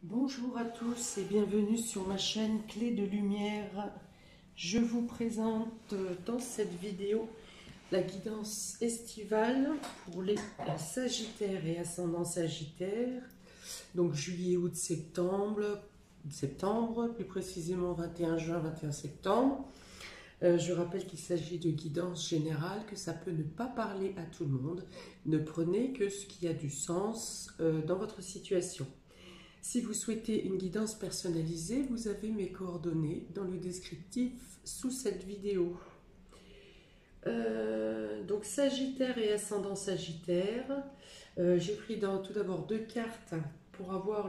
Bonjour à tous et bienvenue sur ma chaîne Clé de Lumière. Je vous présente dans cette vidéo la guidance estivale pour les Sagittaires et ascendants Sagittaires. Donc juillet, août, septembre, plus précisément 21 juin, 21 septembre. Je rappelle qu'il s'agit de guidance générale, que ça peut ne pas parler à tout le monde. Ne prenez que ce qui a du sens dans votre situation. Si vous souhaitez une guidance personnalisée, vous avez mes coordonnées dans le descriptif sous cette vidéo. Donc Sagittaire et ascendant Sagittaire, j'ai pris tout d'abord deux cartes pour avoir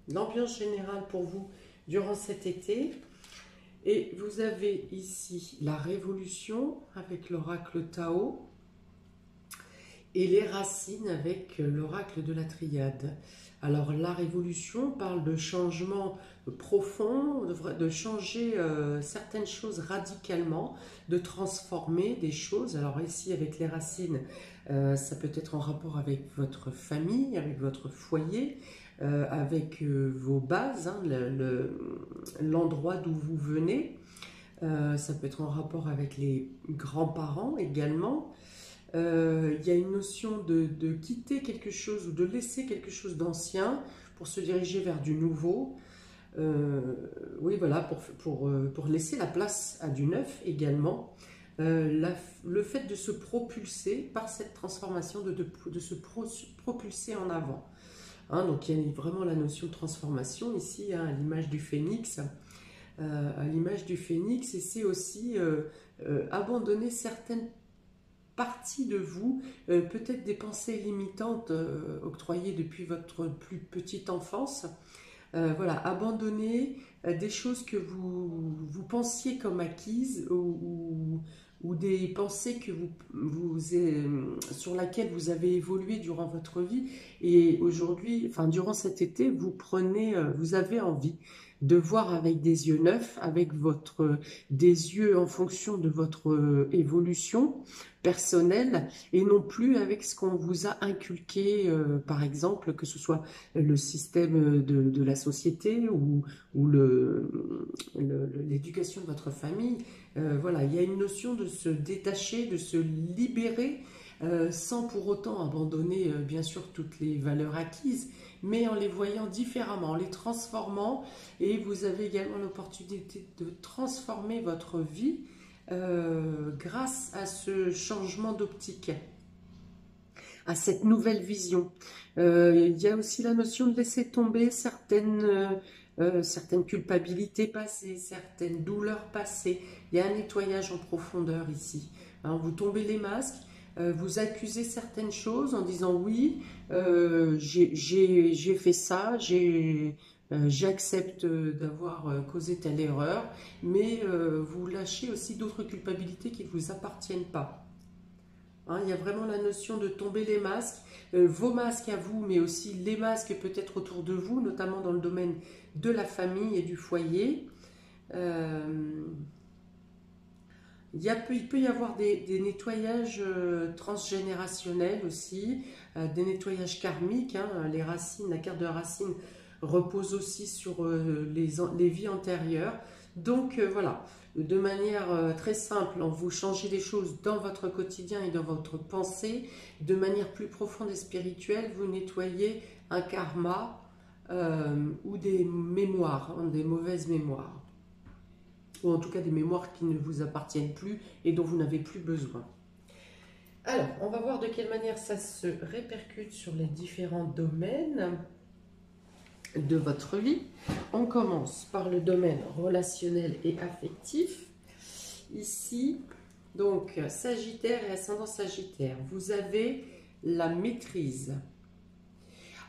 l'ambiance générale pour vous durant cet été. Et vous avez ici la Révolution avec l'oracle Tao et les racines avec l'oracle de la Triade. Alors la Révolution parle de changement profond, de changer certaines choses radicalement, de transformer des choses. Alors ici avec les racines, ça peut être en rapport avec votre famille, avec votre foyer, avec vos bases, hein, l'endroit d'où vous venez. Ça peut être en rapport avec les grands-parents également. Il y a une notion de quitter quelque chose ou de laisser quelque chose d'ancien pour se diriger vers du nouveau. Oui, voilà, pour laisser la place à du neuf également. Le fait de se propulser par cette transformation, de se propulser en avant. Hein, donc il y a vraiment la notion de transformation ici, hein, à l'image du phénix. Et c'est aussi abandonner certaines partie de vous, peut-être des pensées limitantes octroyées depuis votre plus petite enfance. Voilà, abandonner des choses que vous pensiez comme acquises ou des pensées que sur laquelle vous avez évolué durant votre vie. Et aujourd'hui, enfin durant cet été, vous avez envie de voir avec des yeux neufs, des yeux en fonction de votre évolution personnelle et non plus avec ce qu'on vous a inculqué, par exemple, que ce soit le système de la société ou l'éducation de votre famille. Voilà, il y a une notion de se détacher, de se libérer, sans pour autant abandonner bien sûr toutes les valeurs acquises, mais en les voyant différemment, en les transformant. Et vous avez également l'opportunité de transformer votre vie grâce à ce changement d'optique, à cette nouvelle vision. Il y a aussi la notion de laisser tomber certaines culpabilités passées, certaines douleurs passées. Il y a un nettoyage en profondeur ici. Hein, vous tombez les masques, vous accusez certaines choses en disant oui, j'ai fait ça, j'accepte d'avoir causé telle erreur, mais vous lâchez aussi d'autres culpabilités qui ne vous appartiennent pas. Hein, il y a vraiment la notion de tomber les masques, vos masques à vous, mais aussi les masques peut-être autour de vous, notamment dans le domaine de la famille et du foyer. Il peut y avoir des nettoyages transgénérationnels aussi, des nettoyages karmiques. Hein, les racines, la carte de racine repose aussi sur les vies antérieures. Donc voilà, de manière très simple, vous changez des choses dans votre quotidien et dans votre pensée. De manière plus profonde et spirituelle, vous nettoyez un karma ou des mémoires, hein, des mauvaises mémoires. Ou en tout cas des mémoires qui ne vous appartiennent plus et dont vous n'avez plus besoin. Alors, on va voir de quelle manière ça se répercute sur les différents domaines de votre vie. On commence par le domaine relationnel et affectif. Ici, donc, Sagittaire et ascendant Sagittaire, vous avez la maîtrise.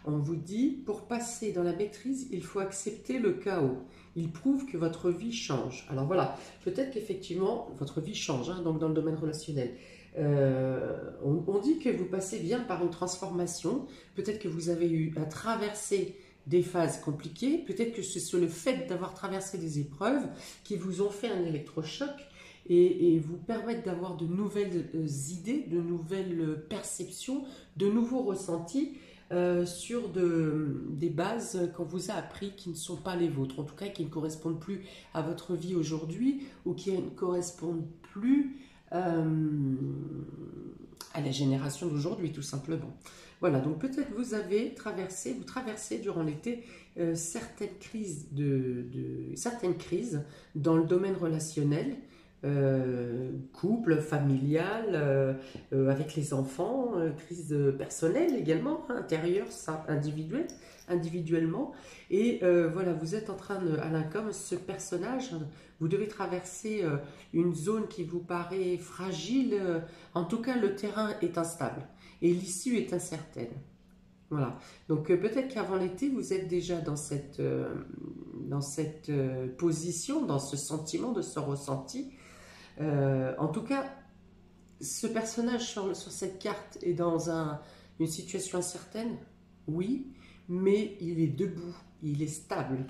On vous dit, pour passer dans la maîtrise, il faut accepter le chaos. Il prouve que votre vie change. Alors voilà, peut-être qu'effectivement, votre vie change, hein, donc dans le domaine relationnel. On dit que vous passez bien par une transformation. Peut-être que vous avez eu à traverser des phases compliquées. Peut-être que c'est le fait d'avoir traversé des épreuves qui vous ont fait un électrochoc et vous permettent d'avoir de nouvelles idées, de nouvelles perceptions, de nouveaux ressentis. sur des bases qu'on vous a appris qui ne sont pas les vôtres, en tout cas qui ne correspondent plus à votre vie aujourd'hui ou qui ne correspondent plus à la génération d'aujourd'hui, tout simplement. Voilà, donc peut-être vous traversez durant l'été certaines crises certaines crises dans le domaine relationnel, couple, familial, avec les enfants, crise personnelle également, hein, intérieure, ça, individuellement. Et voilà, vous êtes en train de, Alain, comme ce personnage, vous devez traverser une zone qui vous paraît fragile. En tout cas, le terrain est instable et l'issue est incertaine. Voilà, donc peut-être qu'avant l'été, vous êtes déjà dans cette position, dans ce sentiment, de ce ressenti. En tout cas, ce personnage sur cette carte est dans une situation incertaine, oui, mais il est debout, il est stable.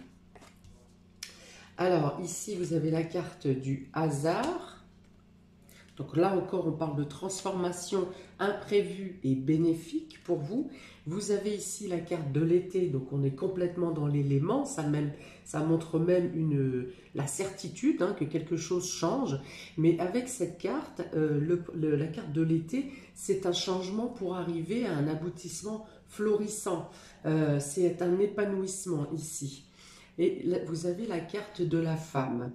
Alors ici, vous avez la carte du hasard. Donc là encore, on parle de transformation imprévue et bénéfique pour vous. Vous avez ici la carte de l'été, donc on est complètement dans l'élément. Ça montre même la certitude, hein, que quelque chose change. Mais avec cette carte, la carte de l'été, c'est un changement pour arriver à un aboutissement florissant. C'est un épanouissement ici. Et là, vous avez la carte de la femme.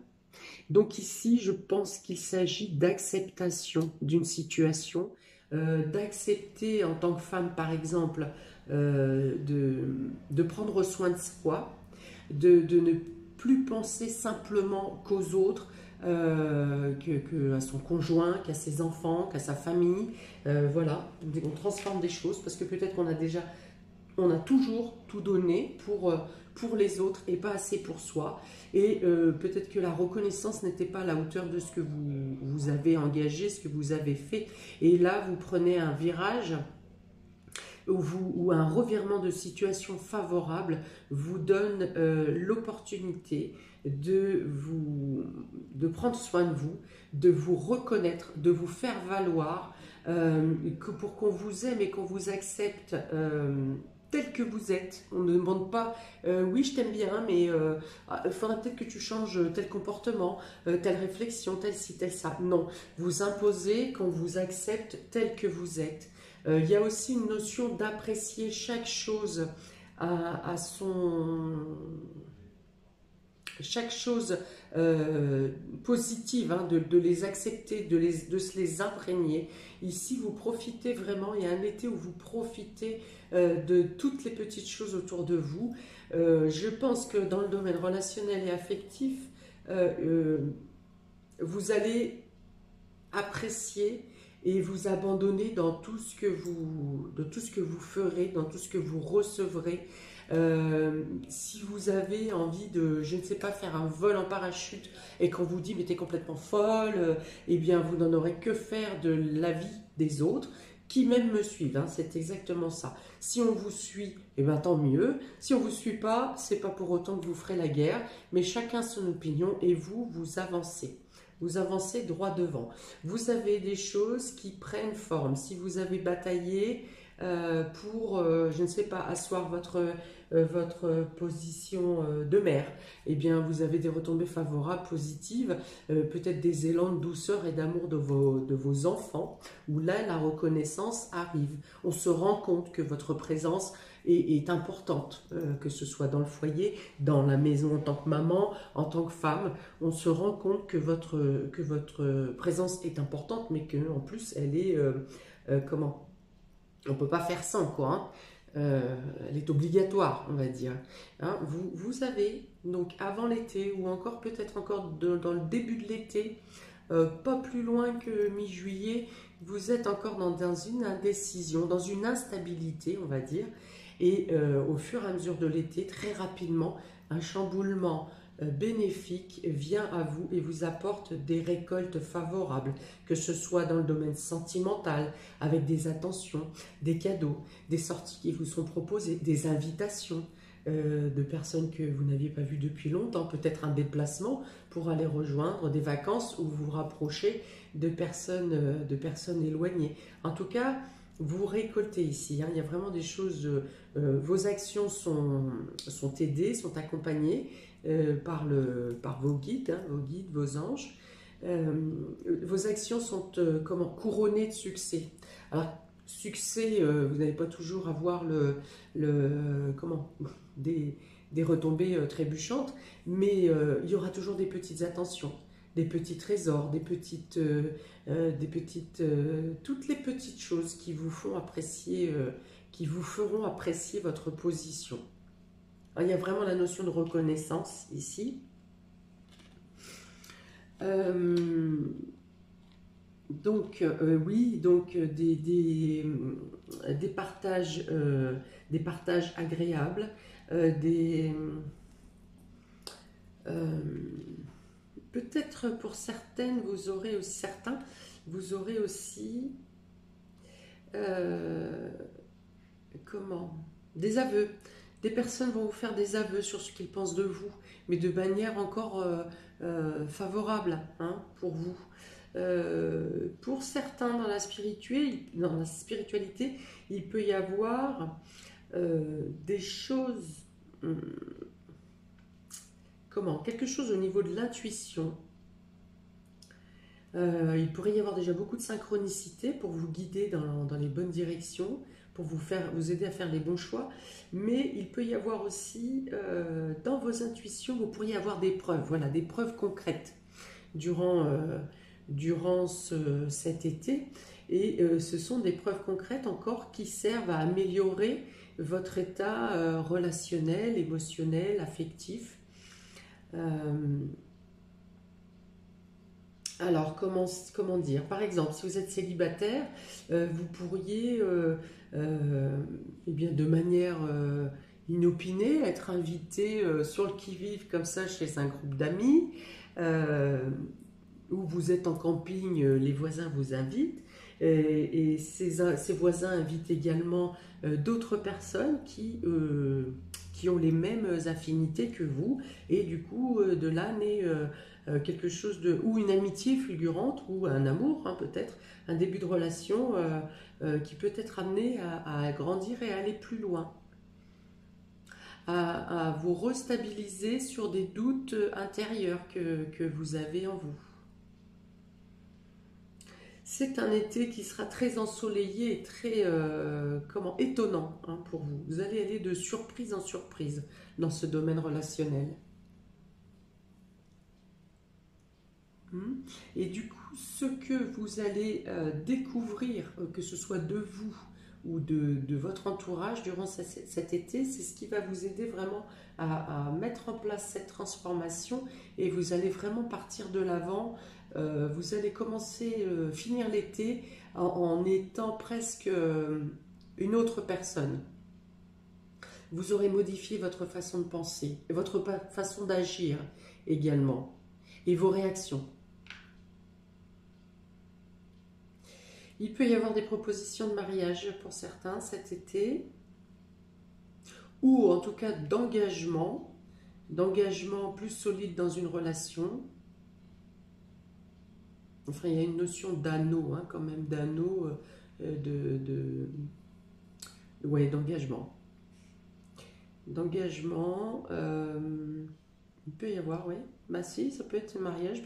Donc ici, je pense qu'il s'agit d'acceptation d'une situation, d'accepter en tant que femme, par exemple, de prendre soin de soi, de ne plus penser simplement qu'aux autres, à son conjoint, qu'à ses enfants, qu'à sa famille. Voilà, on transforme des choses parce que peut-être on a toujours tout donné pour les autres et pas assez pour soi. Et peut-être que la reconnaissance n'était pas à la hauteur de ce que vous avez engagé, ce que vous avez fait. Et là, vous prenez un virage ou un revirement de situation favorable vous donne l'opportunité de prendre soin de vous, de vous reconnaître, de vous faire valoir, pour qu'on vous aime et qu'on vous accepte tel que vous êtes. On ne demande pas oui, je t'aime bien, mais il faudrait peut-être que tu changes tel comportement, telle réflexion, tel ci, tel ça. Non, vous imposez qu'on vous accepte tel que vous êtes. Il y a aussi une notion d'apprécier chaque chose chaque chose positive, hein, de les accepter, de se les imprégner. Ici, vous profitez vraiment, il y a un été où vous profitez de toutes les petites choses autour de vous. Je pense que dans le domaine relationnel et affectif, vous allez apprécier et vous abandonner dans tout ce que vous ferez, dans tout ce que vous recevrez. Si vous avez envie de, je ne sais pas, faire un vol en parachute et qu'on vous dit mais t'es complètement folle, eh bien vous n'en aurez que faire de l'avis des autres qui même me suivent, hein, c'est exactement ça. Si on vous suit, eh bien tant mieux. Si on vous suit pas, c'est pas pour autant que vous ferez la guerre, mais chacun son opinion et vous avancez. Vous avancez droit devant. Vous avez des choses qui prennent forme. Si vous avez bataillé pour, je ne sais pas, asseoir votre position de mère, eh bien, vous avez des retombées favorables, positives, peut-être des élans de douceur et d'amour de vos enfants, où là, la reconnaissance arrive. On se rend compte que votre présence est importante, que ce soit dans le foyer, dans la maison en tant que maman, en tant que femme. On se rend compte que votre présence est importante, mais qu'en plus, elle est, comment ? On ne peut pas faire sans, quoi. Hein. Elle est obligatoire, on va dire. Hein, vous avez, donc avant l'été, ou encore peut-être encore dans le début de l'été, pas plus loin que mi-juillet, vous êtes encore dans une indécision, dans une instabilité, on va dire. Et au fur et à mesure de l'été, très rapidement, un chamboulement bénéfique vient à vous et vous apporte des récoltes favorables, que ce soit dans le domaine sentimental, avec des attentions, des cadeaux, des sorties qui vous sont proposées, des invitations de personnes que vous n'aviez pas vues depuis longtemps, peut-être un déplacement pour aller rejoindre, des vacances ou vous vous rapprocher de personnes éloignées. En tout cas, Vous récoltez ici, hein. Il y a vraiment des choses, vos actions sont aidées, sont accompagnées par vos guides, hein, vos anges. Euh, Vos actions sont comment, couronnées de succès. Alors, succès, vous n'allez pas toujours avoir comment, des, des retombées trébuchantes, mais il y aura toujours des petites attentions, des petits trésors, toutes les petites choses qui vous font apprécier, qui vous feront apprécier votre position. Alors, il y a vraiment la notion de reconnaissance ici. Euh, oui, donc des partages agréables, euh, peut-être pour certaines, vous aurez aussi euh, comment, des aveux. Des personnes vont vous faire des aveux sur ce qu'ils pensent de vous, mais de manière encore favorable, hein, pour vous. Pour certains dans la spiritualité, il peut y avoir des choses, hum, comment, quelque chose au niveau de l'intuition. Il pourrait y avoir déjà beaucoup de synchronicité pour vous guider dans les bonnes directions, pour vous aider à faire les bons choix. Mais il peut y avoir aussi, dans vos intuitions, vous pourriez avoir des preuves, voilà, des preuves concrètes durant, cet été. Et ce sont des preuves concrètes encore qui servent à améliorer votre état relationnel, émotionnel, affectif. Euh, alors, comment dire? Par exemple, si vous êtes célibataire, vous pourriez, eh bien, de manière inopinée, être invité sur le qui-vive comme ça chez un groupe d'amis, euh, où vous êtes en camping, les voisins vous invitent, et ces voisins invitent également d'autres personnes qui ont les mêmes affinités que vous, et du coup, de là naît quelque chose ou une amitié fulgurante, ou un amour, hein, peut-être, un début de relation qui peut être amené à grandir et à aller plus loin, à vous restabiliser sur des doutes intérieurs que vous avez en vous. C'est un été qui sera très ensoleillé et très étonnant, hein, pour vous. Vous allez aller de surprise en surprise dans ce domaine relationnel. Hmm. Et du coup, ce que vous allez découvrir, que ce soit de vous ou de votre entourage durant cet été, c'est ce qui va vous aider vraiment à mettre en place cette transformation, et vous allez vraiment partir de l'avant. Vous allez finir l'été en étant presque une autre personne. Vous aurez modifié votre façon de penser, votre façon d'agir également, et vos réactions. Il peut y avoir des propositions de mariage pour certains cet été, ou en tout cas d'engagement plus solide dans une relation. Enfin, il y a une notion d'anneau, hein, quand même, d'anneau, ouais, d'engagement. D'engagement, il peut y avoir, oui. Bah si, ça peut être un mariage,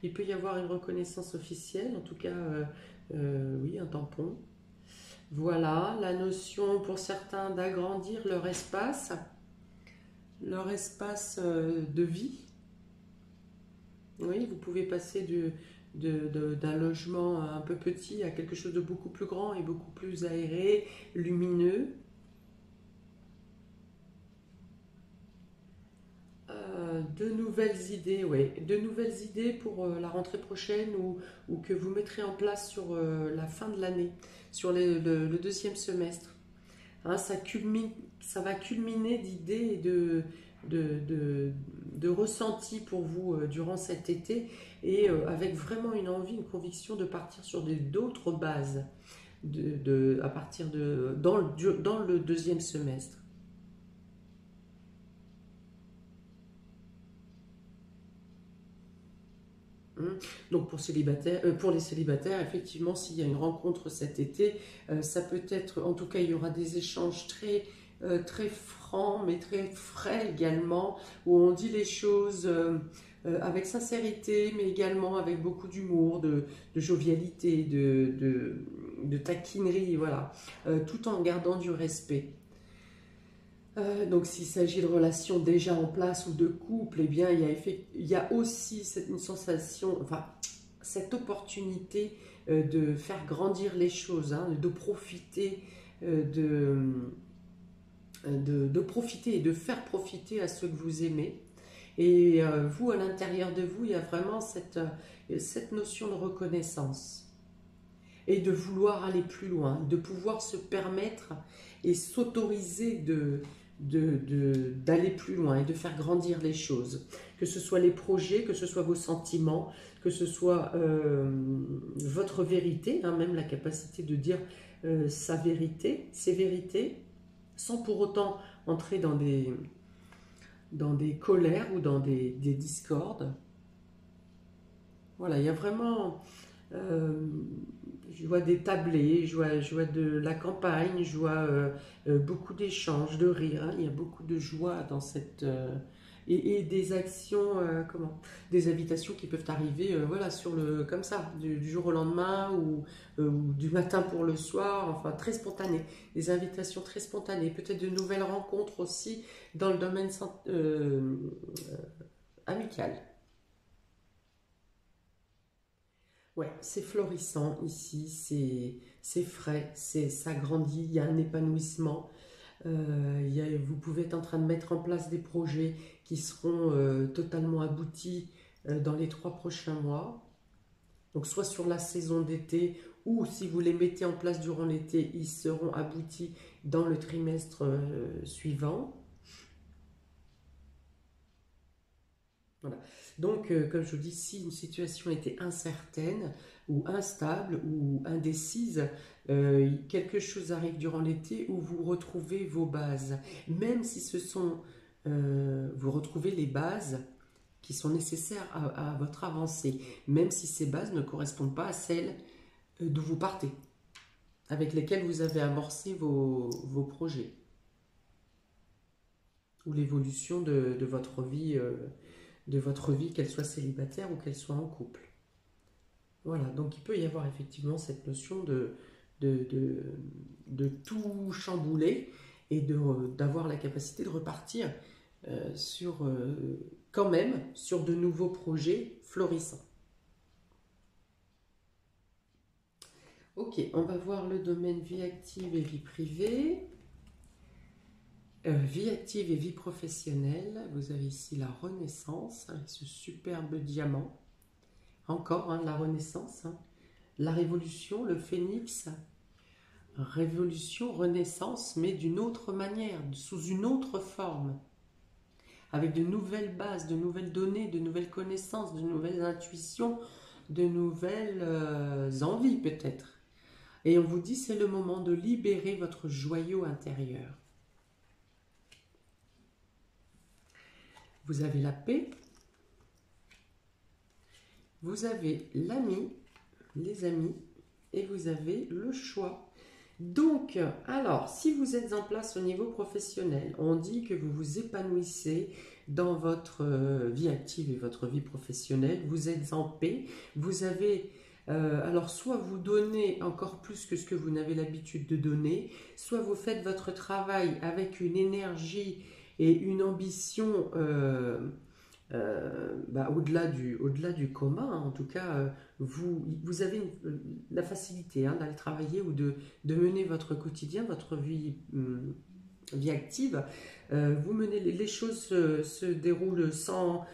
il peut y avoir une reconnaissance officielle, en tout cas, oui, un tampon. Voilà, la notion pour certains d'agrandir leur espace de vie. Oui, vous pouvez passer d'un logement un peu petit à quelque chose de beaucoup plus grand et beaucoup plus aéré, lumineux. De nouvelles idées, oui, de nouvelles idées pour la rentrée prochaine, ou que vous mettrez en place sur la fin de l'année, sur le deuxième semestre. Hein, ça va culminer d'idées et de, de, de ressentis pour vous durant cet été, et avec vraiment une envie, une conviction de partir sur d'autres bases à partir dans le deuxième semestre. Hmm. Donc pour les célibataires, effectivement, s'il y a une rencontre cet été, ça peut être, en tout cas, il y aura des échanges très francs, mais très frais également, où on dit les choses avec sincérité, mais également avec beaucoup d'humour, de jovialité, de taquinerie, voilà, tout en gardant du respect. Donc s'il s'agit de relations déjà en place ou de couple, eh bien il y a aussi une sensation, enfin cette opportunité de faire grandir les choses, hein, de profiter, de profiter et de faire profiter à ceux que vous aimez. Et vous, à l'intérieur de vous, il y a vraiment cette notion de reconnaissance et de vouloir aller plus loin, de pouvoir se permettre et s'autoriser d'aller plus loin et de faire grandir les choses. Que ce soit les projets, que ce soit vos sentiments, que ce soit votre vérité, hein, même la capacité de dire sa vérité, ses vérités, sans pour autant entrer dans des colères ou dans des discordes. Voilà, il y a vraiment... je vois des tablés, je vois de la campagne, je vois beaucoup d'échanges, de rires, hein. Il y a beaucoup de joie dans cette... et des actions, des invitations qui peuvent arriver voilà, comme ça, du jour au lendemain ou du matin pour le soir, enfin très spontanées. Des invitations très spontanées, peut-être de nouvelles rencontres aussi dans le domaine amical. Ouais, c'est florissant ici, c'est frais, ça grandit, il y a un épanouissement. Vous pouvez être en train de mettre en place des projets qui seront totalement aboutis dans les 3 prochains mois. Donc soit sur la saison d'été ou si vous les mettez en place durant l'été, ils seront aboutis dans le trimestre suivant. Voilà. Donc, comme je vous dis, si une situation était incertaine ou instable ou indécise, quelque chose arrive durant l'été où vous retrouvez vos bases. Même si vous retrouvez les bases qui sont nécessaires à votre avancée, même si ces bases ne correspondent pas à celles d'où vous partez, avec lesquelles vous avez amorcé vos projets ou l'évolution de votre vie, qu'elle soit célibataire ou qu'elle soit en couple. Voilà, donc il peut y avoir effectivement cette notion de tout chambouler et d'avoir la capacité de repartir quand même sur de nouveaux projets florissants. Ok, on va voir le domaine vie active et vie privée. Vie active et vie professionnelle, vous avez ici la Renaissance, avec ce superbe diamant. Encore la Renaissance, hein. La Révolution, le Phénix. Révolution, Renaissance, mais d'une autre manière, sous une autre forme. Avec de nouvelles bases, de nouvelles données, de nouvelles connaissances, de nouvelles intuitions, de nouvelles envies peut-être. Et on vous dit, c'est le moment de libérer votre joyau intérieur. Vous avez la paix, vous avez l'ami, les amis, et vous avez le choix. Donc, alors, si vous êtes en place au niveau professionnel, on dit que vous vous épanouissez dans votre vie active et votre vie professionnelle, vous êtes en paix, vous avez... alors, soit vous donnez encore plus que ce que vous n'avez l'habitude de donner, soit vous faites votre travail avec une énergie et une ambition au-delà du commun, hein. En tout cas, vous avez la facilité d'aller travailler ou de mener votre quotidien, votre vie active. Vous menez les choses se déroulent sans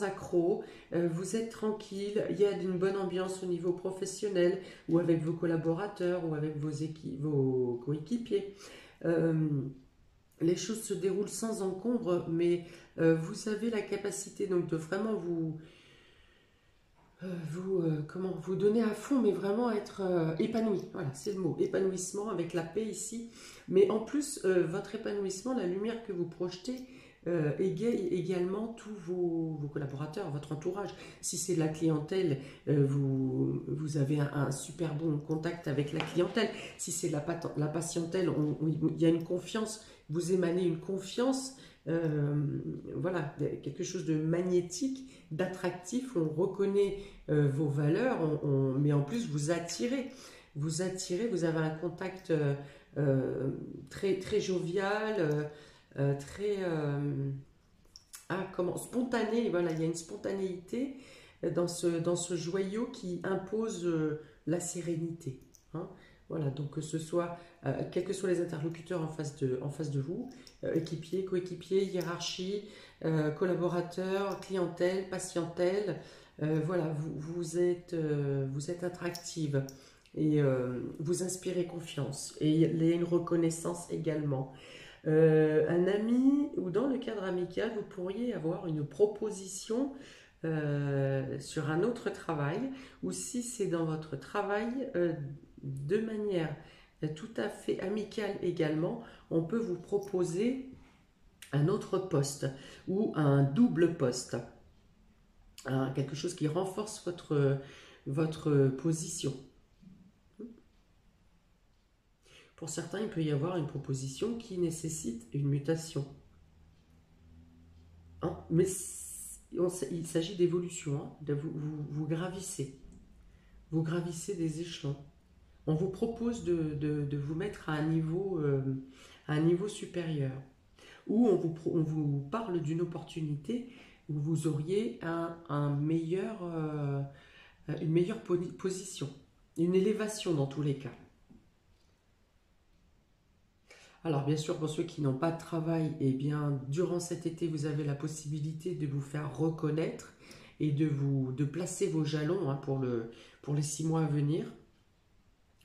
accroc, vous êtes tranquille, il y a une bonne ambiance au niveau professionnel ou avec vos collaborateurs ou avec vos coéquipiers. Les choses se déroulent sans encombre, mais vous avez la capacité donc de vraiment vous donner à fond, mais vraiment être épanoui. Voilà, c'est le mot, épanouissement avec la paix ici. Mais en plus, votre épanouissement, la lumière que vous projetez, également tous vos collaborateurs, votre entourage. Si c'est de la clientèle, vous avez un super bon contact avec la clientèle. Si c'est de la patientèle, il y a une confiance, vous émanez une confiance, voilà, quelque chose de magnétique, d'attractif, on reconnaît vos valeurs, mais en plus vous attirez. Vous attirez, vous avez un contact très, très jovial, très spontané. Voilà, il y a une spontanéité dans ce joyau qui impose la sérénité. Hein. Voilà, donc que ce soit, quels que soient les interlocuteurs en face de vous, équipiers, coéquipiers, hiérarchie, collaborateurs, clientèle, patientèle, voilà, vous êtes attractive et vous inspirez confiance. Et il y a une reconnaissance également. Un ami ou dans le cadre amical, vous pourriez avoir une proposition sur un autre travail, ou si c'est dans votre travail, de manière tout à fait amicale également, on peut vous proposer un autre poste ou un double poste, hein, quelque chose qui renforce votre position. Pour certains, il peut y avoir une proposition qui nécessite une mutation. Hein, mais il s'agit d'évolution, hein, vous gravissez. Vous gravissez des échelons. On vous propose de vous mettre à un niveau supérieur. Ou on vous parle d'une opportunité où vous auriez une meilleure position. Une élévation dans tous les cas. Alors bien sûr, pour ceux qui n'ont pas de travail, eh bien, durant cet été, vous avez la possibilité de vous faire reconnaître et de placer vos jalons, hein, pour les 6 mois à venir.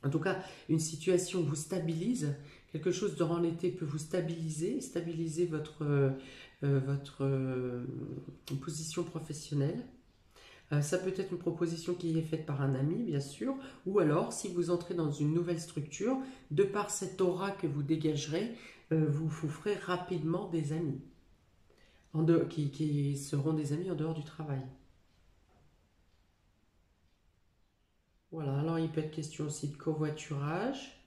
En tout cas, une situation vous stabilise. Quelque chose durant l'été peut vous stabiliser votre position professionnelle. Ça peut être une proposition qui est faite par un ami, bien sûr, ou alors, si vous entrez dans une nouvelle structure, de par cette aura que vous dégagerez, vous ferez rapidement des amis, qui seront des amis en dehors du travail. Voilà, alors il peut être question aussi de covoiturage.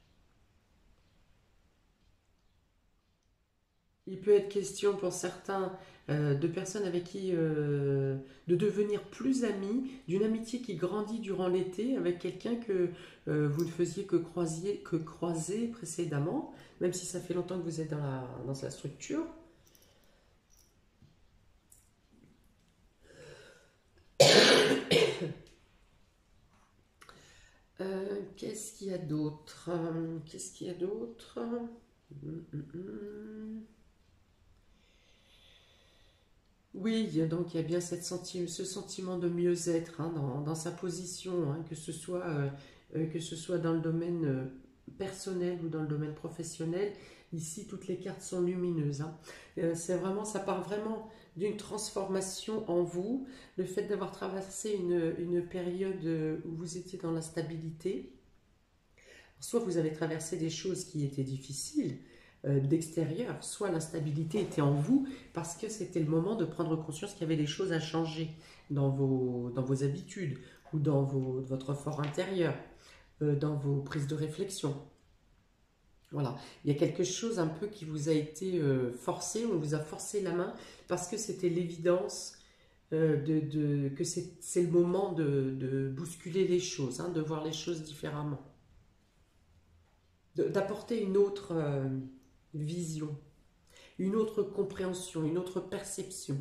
Il peut être question pour certains de personnes avec qui de devenir plus amis, d'une amitié qui grandit durant l'été avec quelqu'un que vous ne faisiez que croiser précédemment, même si ça fait longtemps que vous êtes dans la structure. Qu'est-ce qu'il y a d'autre? Qu'est-ce qu'il y a d'autre? Hum, hum, hum. Oui, donc il y a bien ce sentiment de mieux-être, hein, dans sa position, hein, que ce soit dans le domaine personnel ou dans le domaine professionnel. Ici, toutes les cartes sont lumineuses. Hein. Ça part vraiment d'une transformation en vous, le fait d'avoir traversé une période où vous étiez dans l'instabilité. Soit vous avez traversé des choses qui étaient difficiles, d'extérieur, soit l'instabilité était en vous parce que c'était le moment de prendre conscience qu'il y avait des choses à changer dans vos habitudes ou dans votre fort intérieur, dans vos prises de réflexion. Voilà, il y a quelque chose un peu qui vous a été forcé, on vous a forcé la main parce que c'était l'évidence que c'est le moment de bousculer les choses, hein, de voir les choses différemment, d'apporter une autre vision, une autre compréhension, une autre perception.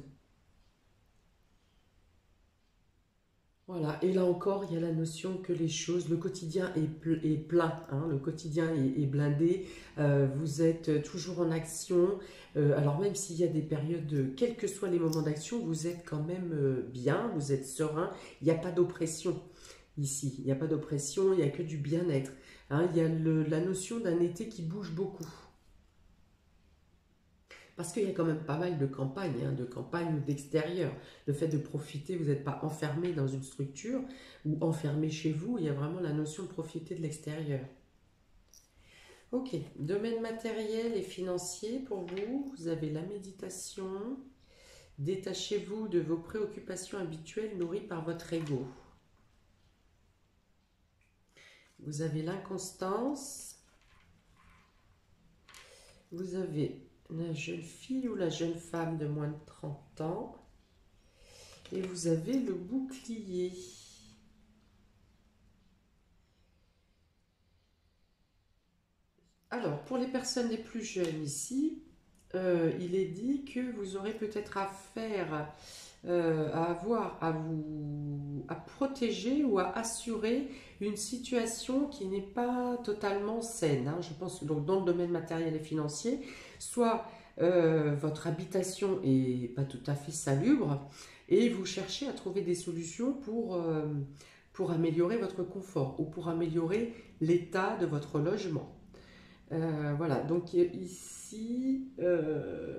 Voilà, et là encore, il y a la notion que le quotidien est plein, hein, le quotidien est blindé, vous êtes toujours en action, alors même s'il y a des périodes, quels que soient les moments d'action, vous êtes quand même bien, vous êtes serein, il n'y a pas d'oppression ici, il n'y a pas d'oppression, il n'y a que du bien-être. Hein, il y a la notion d'un été qui bouge beaucoup. Parce qu'il y a quand même pas mal de campagnes, hein, de campagnes ou d'extérieur. Le fait de profiter, vous n'êtes pas enfermé dans une structure ou enfermé chez vous, il y a vraiment la notion de profiter de l'extérieur. Ok, domaine matériel et financier pour vous. Vous avez la méditation. Détachez-vous de vos préoccupations habituelles nourries par votre ego. Vous avez l'inconstance. Vous avez la jeune fille ou la jeune femme de moins de 30 ans. Et vous avez le bouclier. Alors, pour les personnes les plus jeunes ici, il est dit que vous aurez peut-être affaire à protéger ou à assurer une situation qui n'est pas totalement saine, hein. Je pense que donc, dans le domaine matériel et financier, soit votre habitation est pas tout à fait salubre et vous cherchez à trouver des solutions pour améliorer votre confort ou pour améliorer l'état de votre logement. Voilà, donc ici,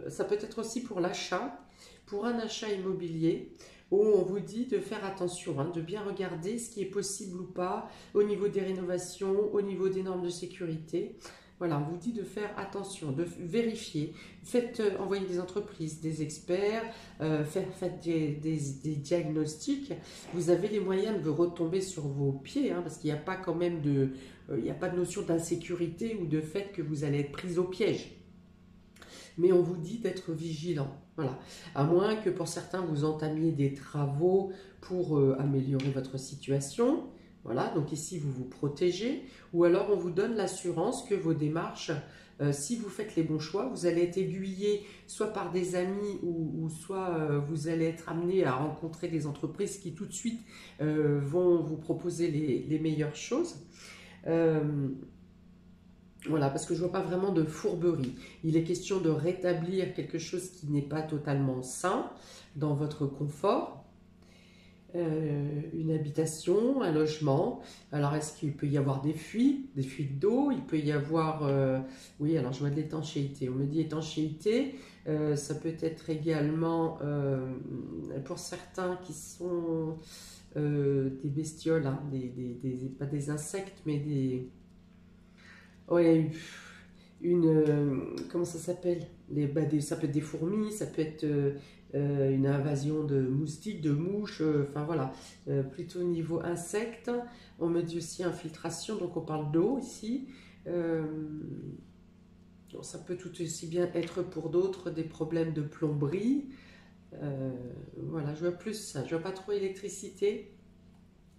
ça peut être aussi pour l'achat, pour un achat immobilier, où on vous dit de faire attention, hein, de bien regarder ce qui est possible ou pas au niveau des rénovations, au niveau des normes de sécurité. Voilà, on vous dit de faire attention, de vérifier. Faites envoyer des entreprises, des experts, faites des diagnostics. Vous avez les moyens de retomber sur vos pieds, hein, parce qu'il n'y a pas quand même il n'y a pas de notion d'insécurité ou de fait que vous allez être pris au piège. Mais on vous dit d'être vigilant. Voilà. À moins que pour certains, vous entamiez des travaux pour améliorer votre situation. Voilà, donc ici, vous vous protégez. Ou alors, on vous donne l'assurance que vos démarches, si vous faites les bons choix, vous allez être aiguillé soit par des amis ou soit vous allez être amené à rencontrer des entreprises qui tout de suite vont vous proposer les meilleures choses. Voilà, parce que je ne vois pas vraiment de fourberie. Il est question de rétablir quelque chose qui n'est pas totalement sain dans votre confort. Une habitation, un logement. Alors, est-ce qu'il peut y avoir des fuites d'eau? Il peut y avoir... oui, alors je vois de l'étanchéité. On me dit étanchéité. Ça peut être également, pour certains qui sont des bestioles, hein, pas des insectes, mais des... Ouais, comment ça s'appelle? Ça peut être des fourmis, ça peut être une invasion de moustiques, de mouches, enfin voilà. Plutôt au niveau insectes, on me dit aussi infiltration, donc on parle d'eau ici. Ça peut tout aussi bien être pour d'autres des problèmes de plomberie. Voilà, je vois plus ça, je vois pas trop électricité.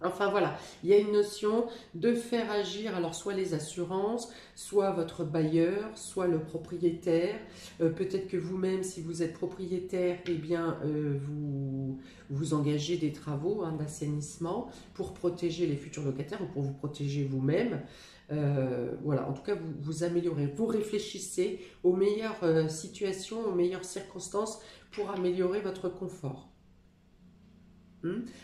Enfin voilà, il y a une notion de faire agir alors soit les assurances, soit votre bailleur, soit le propriétaire. Peut-être que vous-même, si vous êtes propriétaire, eh bien, vous engagez des travaux, hein, d'assainissement pour protéger les futurs locataires ou pour vous protéger vous-même. Voilà, en tout cas, vous améliorez, vous réfléchissez aux meilleures situations, aux meilleures circonstances pour améliorer votre confort.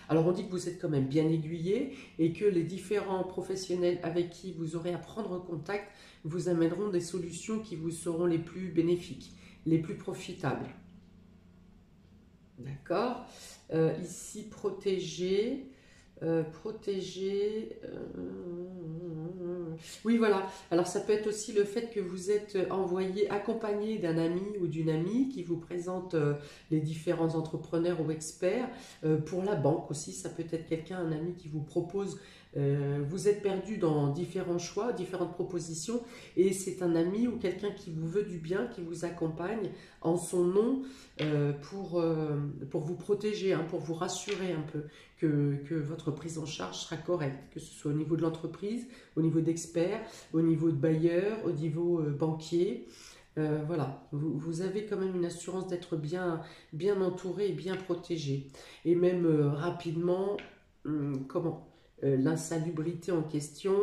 Alors on dit que vous êtes quand même bien aiguillé et que les différents professionnels avec qui vous aurez à prendre contact vous amèneront des solutions qui vous seront les plus bénéfiques, les plus profitables. D'accord. Ici, protéger. Oui, voilà. Alors, ça peut être aussi le fait que vous êtes envoyé, accompagné d'un ami ou d'une amie qui vous présente les différents entrepreneurs ou experts. Pour la banque aussi, ça peut être quelqu'un, un ami qui vous propose. Vous êtes perdu dans différents choix, différentes propositions, et c'est un ami ou quelqu'un qui vous veut du bien, qui vous accompagne en son nom pour vous protéger, hein, pour vous rassurer un peu que votre prise en charge sera correcte, que ce soit au niveau de l'entreprise, au niveau d'experts, au niveau de bailleurs, au niveau banquier. Voilà, vous avez quand même une assurance d'être bien entouré et bien protégé. Et même rapidement, l'insalubrité en question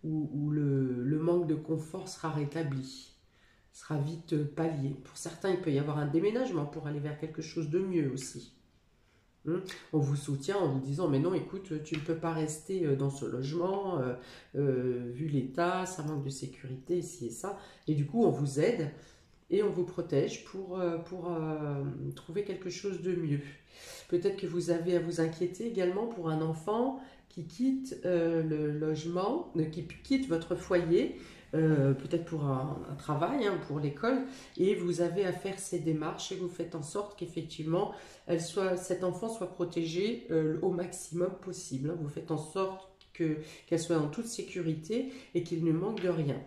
ou le manque de confort sera rétabli, sera vite pallié. Pour certains, il peut y avoir un déménagement pour aller vers quelque chose de mieux aussi. On vous soutient en vous disant mais non écoute tu ne peux pas rester dans ce logement vu l'état, ça manque de sécurité ici et ça, et du coup on vous aide et on vous protège pour trouver quelque chose de mieux. Peut-être que vous avez à vous inquiéter également pour un enfant qui quitte le logement, qui quitte votre foyer peut-être pour un travail, hein, pour l'école, et vous avez à faire ces démarches et vous faites en sorte qu'effectivement cet enfant soit protégé au maximum possible, hein. Vous faites en sorte qu'elle soit en toute sécurité et qu'il ne manque de rien.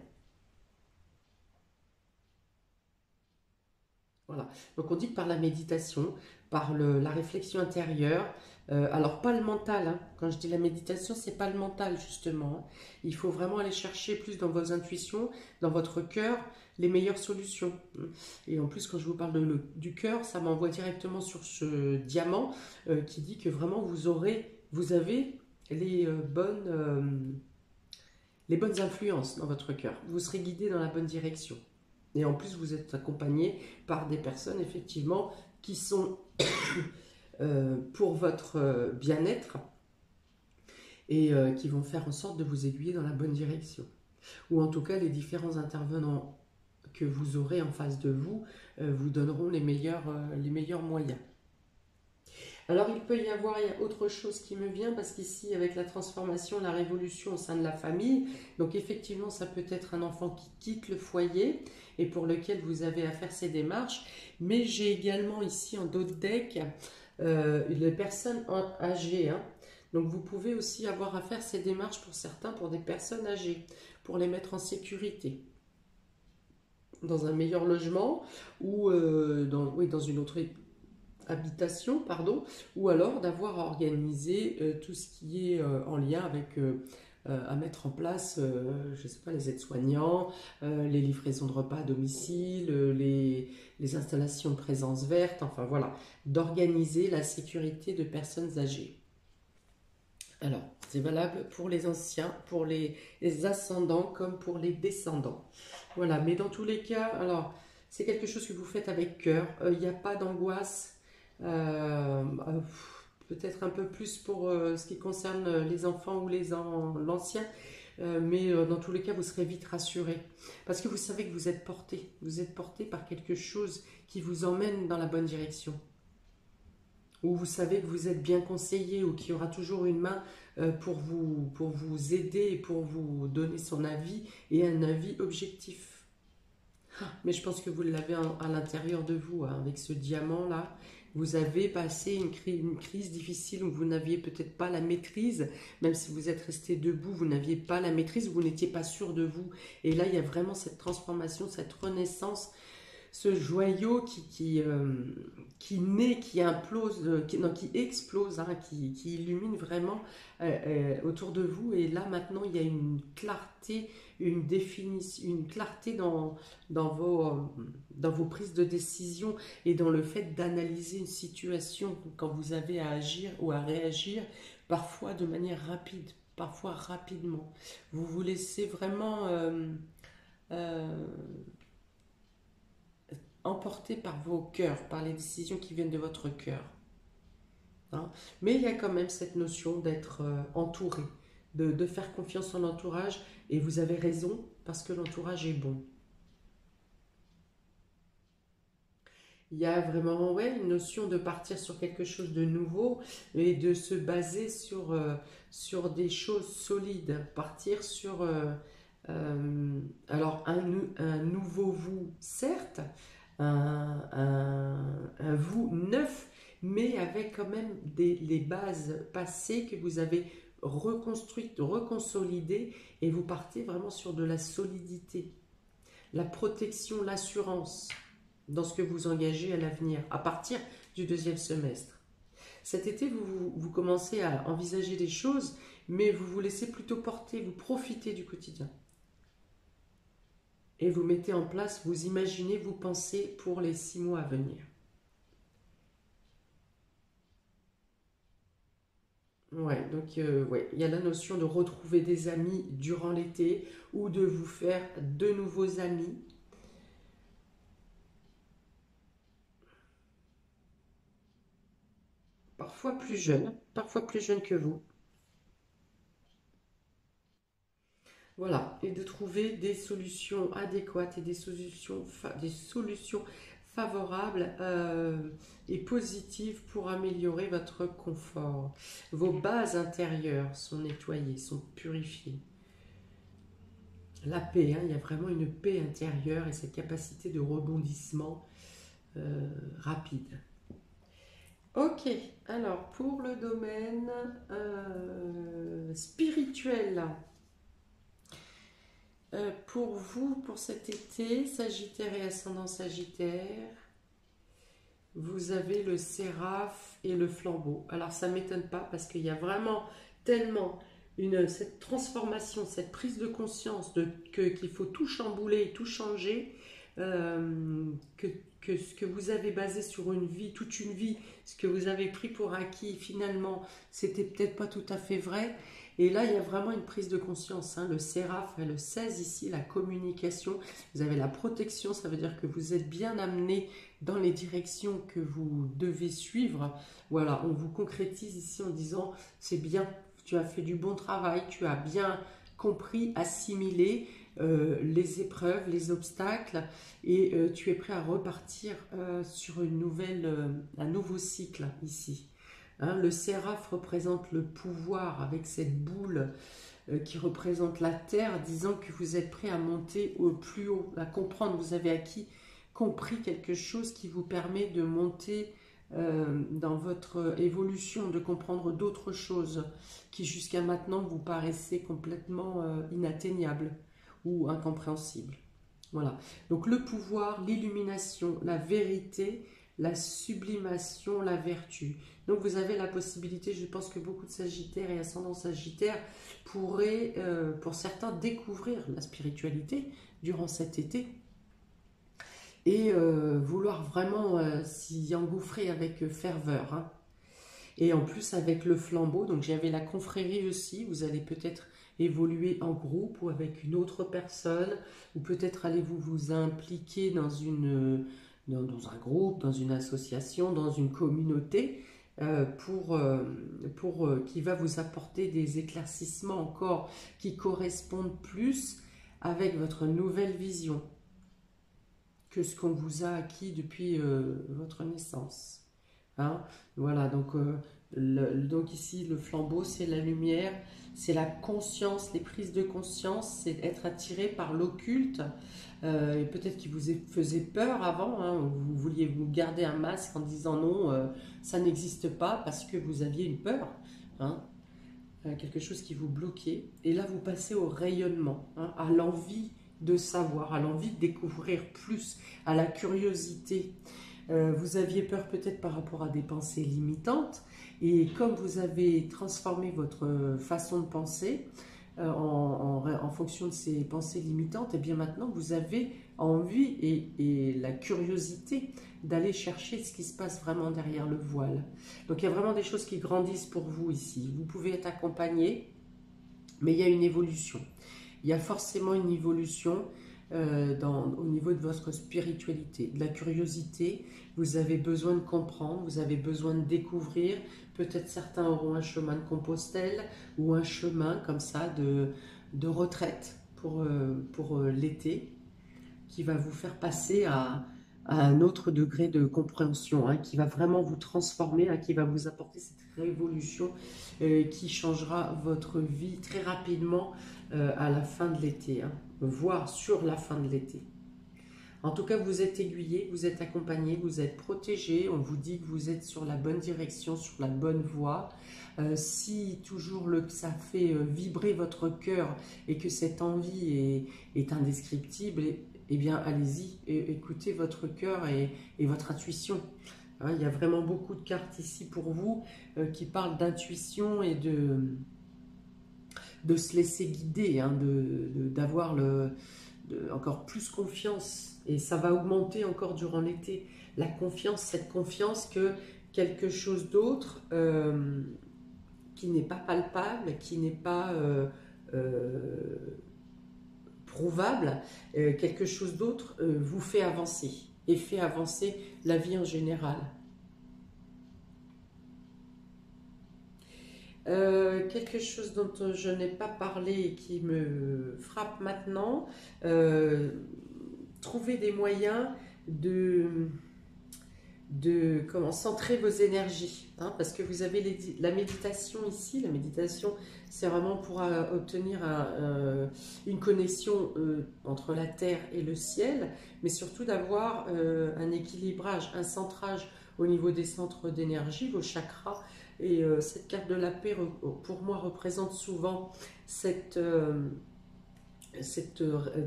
Voilà. Donc on dit que par la méditation, par la réflexion intérieure, alors pas le mental, hein. Quand je dis la méditation, c'est pas le mental justement, hein. Il faut vraiment aller chercher plus dans vos intuitions, dans votre cœur, les meilleures solutions. Et en plus, quand je vous parle du cœur, ça m'envoie directement sur ce diamant qui dit que vraiment vous avez les bonnes influences dans votre cœur. Vous serez guidé dans la bonne direction. Et en plus, vous êtes accompagné par des personnes, effectivement, qui sont pour votre bien-être et qui vont faire en sorte de vous aiguiller dans la bonne direction. Ou en tout cas, les différents intervenants que vous aurez en face de vous vous donneront les meilleurs moyens. Alors il peut y avoir autre chose qui me vient parce qu'ici avec la transformation, la révolution au sein de la famille, donc effectivement ça peut être un enfant qui quitte le foyer et pour lequel vous avez à faire ces démarches, mais j'ai également ici en dos de deck les personnes âgées, hein. Donc vous pouvez aussi avoir à faire ces démarches pour certains, pour des personnes âgées, pour les mettre en sécurité dans un meilleur logement ou dans une autre habitation, pardon, ou alors d'avoir organisé tout ce qui est en lien avec à mettre en place, je ne sais pas, les aides-soignants, les livraisons de repas à domicile, les installations de présence verte, enfin voilà, d'organiser la sécurité de personnes âgées. Alors, c'est valable pour les anciens, pour les ascendants comme pour les descendants. Voilà, mais dans tous les cas, alors, c'est quelque chose que vous faites avec cœur. Il n'y a pas d'angoisse. Peut-être un peu plus pour ce qui concerne les enfants ou l'ancien. Mais dans tous les cas, vous serez vite rassuré. Parce que vous savez que vous êtes porté. Vous êtes porté par quelque chose qui vous emmène dans la bonne direction. Ou vous savez que vous êtes bien conseillé ou qu'il y aura toujours une main pour vous aider et pour vous donner son avis et un avis objectif. Mais je pense que vous l'avez à l'intérieur de vous, hein, avec ce diamant-là. Vous avez passé une crise difficile où vous n'aviez peut-être pas la maîtrise, même si vous êtes resté debout, vous n'aviez pas la maîtrise, vous n'étiez pas sûr de vous. Et là, il y a vraiment cette transformation, cette renaissance, ce joyau qui naît, qui implose, qui explose, hein, qui illumine vraiment autour de vous. Et là, maintenant, il y a une clarté, une définition, une clarté dans vos prises de décision et dans le fait d'analyser une situation quand vous avez à agir ou à réagir, parfois de manière rapide, parfois rapidement. Vous vous laissez vraiment emporté par vos cœurs, par les décisions qui viennent de votre cœur, hein. Mais il y a quand même cette notion d'être entouré, de faire confiance en l'entourage, et vous avez raison, parce que l'entourage est bon. Il y a vraiment une notion de partir sur quelque chose de nouveau et de se baser sur des choses solides, partir sur alors un nouveau vous, certes, un vous neuf, mais avec quand même les bases passées que vous avez reconstruites, reconsolidées, et vous partez vraiment sur de la solidité, la protection, l'assurance dans ce que vous engagez à l'avenir, à partir du deuxième semestre. Cet été, vous commencez à envisager des choses, mais vous vous laissez plutôt porter, vous profitez du quotidien. Et vous mettez en place, vous imaginez, vous pensez pour les 6 mois à venir. Ouais, donc ouais, il y a la notion de retrouver des amis durant l'été ou de vous faire de nouveaux amis. Parfois plus jeunes que vous. Voilà, et de trouver des solutions adéquates et des solutions favorables et positives pour améliorer votre confort. Vos bases intérieures sont nettoyées, sont purifiées. la paix, hein, il y a vraiment une paix intérieure et cette capacité de rebondissement rapide. Ok, alors pour le domaine spirituel, pour vous, pour cet été, Sagittaire et ascendant Sagittaire, vous avez le séraphe et le flambeau. Alors ça ne m'étonne pas parce qu'il y a vraiment tellement cette transformation, cette prise de conscience qu'il faut tout chambouler, tout changer, que ce que vous avez basé sur une vie, toute une vie, ce que vous avez pris pour acquis, finalement, c'était peut-être pas tout à fait vrai. Et là, il y a vraiment une prise de conscience, hein. Le séraphe, le 16 ici, la communication. Vous avez la protection, ça veut dire que vous êtes bien amené dans les directions que vous devez suivre. Voilà, on vous concrétise ici en disant, c'est bien, tu as fait du bon travail, tu as bien compris, assimilé les épreuves, les obstacles, et tu es prêt à repartir sur un nouveau cycle ici. Hein, le séraphe représente le pouvoir avec cette boule qui représente la terre, disant que vous êtes prêt à monter au plus haut, à comprendre, vous avez compris quelque chose qui vous permet de monter dans votre évolution, de comprendre d'autres choses qui jusqu'à maintenant vous paraissaient complètement inatteignables ou incompréhensibles. Voilà, donc le pouvoir, l'illumination, la vérité, la sublimation, la vertu. Donc vous avez la possibilité, je pense que beaucoup de Sagittaires et ascendants Sagittaires pourraient, pour certains, découvrir la spiritualité durant cet été et vouloir vraiment s'y engouffrer avec ferveur, hein. Et en plus avec le flambeau, donc j'avais la confrérie aussi, vous allez peut-être évoluer en groupe ou avec une autre personne, ou peut-être allez-vous vous impliquer dans un groupe, dans une association, dans une communauté, qui va vous apporter des éclaircissements encore qui correspondent plus avec votre nouvelle vision que ce qu'on vous a acquis depuis votre naissance. Hein, voilà, donc ici le flambeau, c'est la lumière, c'est la conscience, les prises de conscience, c'est être attiré par l'occulte, et peut-être qu'il vous faisait peur avant, hein, vous vouliez vous garder un masque en disant non, ça n'existe pas parce que vous aviez une peur, hein, quelque chose qui vous bloquait, et là vous passez au rayonnement, hein, à l'envie de savoir, à l'envie de découvrir plus, à la curiosité. Vous aviez peur peut-être par rapport à des pensées limitantes, et comme vous avez transformé votre façon de penser en fonction de ces pensées limitantes, et bien maintenant vous avez envie et la curiosité d'aller chercher ce qui se passe vraiment derrière le voile. Donc il y a vraiment des choses qui grandissent pour vous ici. Vous pouvez être accompagné, mais il y a une évolution. Il y a forcément une évolution au niveau de votre spiritualité, de la curiosité. Vous avez besoin de comprendre, vous avez besoin de découvrir. Peut-être certains auront un chemin de Compostelle ou un chemin comme ça de retraite pour l'été, qui va vous faire passer à un autre degré de compréhension, hein, qui va vraiment vous transformer, hein, qui va vous apporter cette révolution qui changera votre vie très rapidement à la fin de l'été, hein, voire sur la fin de l'été. En tout cas, vous êtes aiguillé, vous êtes accompagné, vous êtes protégé, on vous dit que vous êtes sur la bonne direction, sur la bonne voie. Si toujours ça fait vibrer votre cœur et que cette envie est indescriptible, eh bien allez-y, écoutez votre cœur et votre intuition. Hein, il y a vraiment beaucoup de cartes ici pour vous qui parlent d'intuition et de se laisser guider, hein, d'avoir encore plus confiance, et ça va augmenter encore durant l'été, la confiance, cette confiance que quelque chose d'autre qui n'est pas palpable, qui n'est pas prouvable, quelque chose d'autre vous fait avancer et fait avancer la vie en général. Quelque chose dont je n'ai pas parlé et qui me frappe maintenant, trouver des moyens de comment centrer vos énergies, hein, parce que vous avez la méditation ici. La méditation, c'est vraiment pour obtenir une connexion entre la terre et le ciel, mais surtout d'avoir un équilibrage, un centrage au niveau des centres d'énergie, vos chakras. Et cette carte de la paix, pour moi, représente souvent cette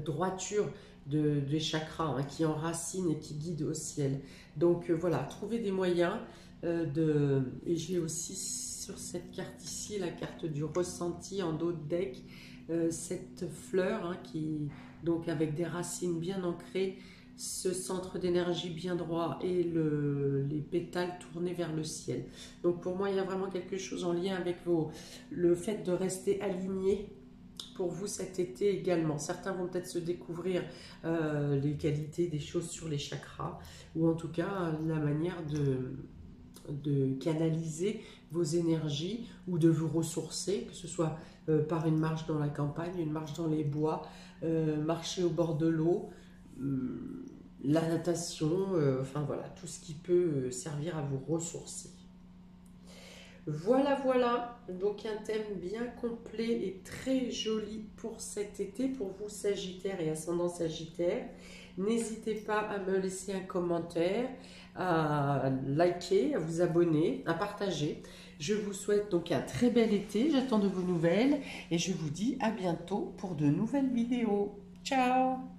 droiture des chakras, hein, qui enracinent et qui guident au ciel. Donc voilà, trouvez des moyens et j'ai aussi sur cette carte ici, la carte du ressenti en dos de deck, cette fleur, hein, donc avec des racines bien ancrées, ce centre d'énergie bien droit et les pétales tournés vers le ciel. Donc pour moi, il y a vraiment quelque chose en lien avec le fait de rester aligné pour vous cet été également. Certains vont peut-être se découvrir les qualités des choses sur les chakras, ou en tout cas la manière de canaliser vos énergies ou de vous ressourcer, que ce soit par une marche dans la campagne, une marche dans les bois, marcher au bord de l'eau, la natation, enfin voilà, tout ce qui peut servir à vous ressourcer. Voilà, voilà, donc un thème bien complet et très joli pour cet été, pour vous Sagittaire et ascendant Sagittaire. N'hésitez pas à me laisser un commentaire, à liker, à vous abonner, à partager. Je vous souhaite donc un très bel été, j'attends de vos nouvelles et je vous dis à bientôt pour de nouvelles vidéos. Ciao!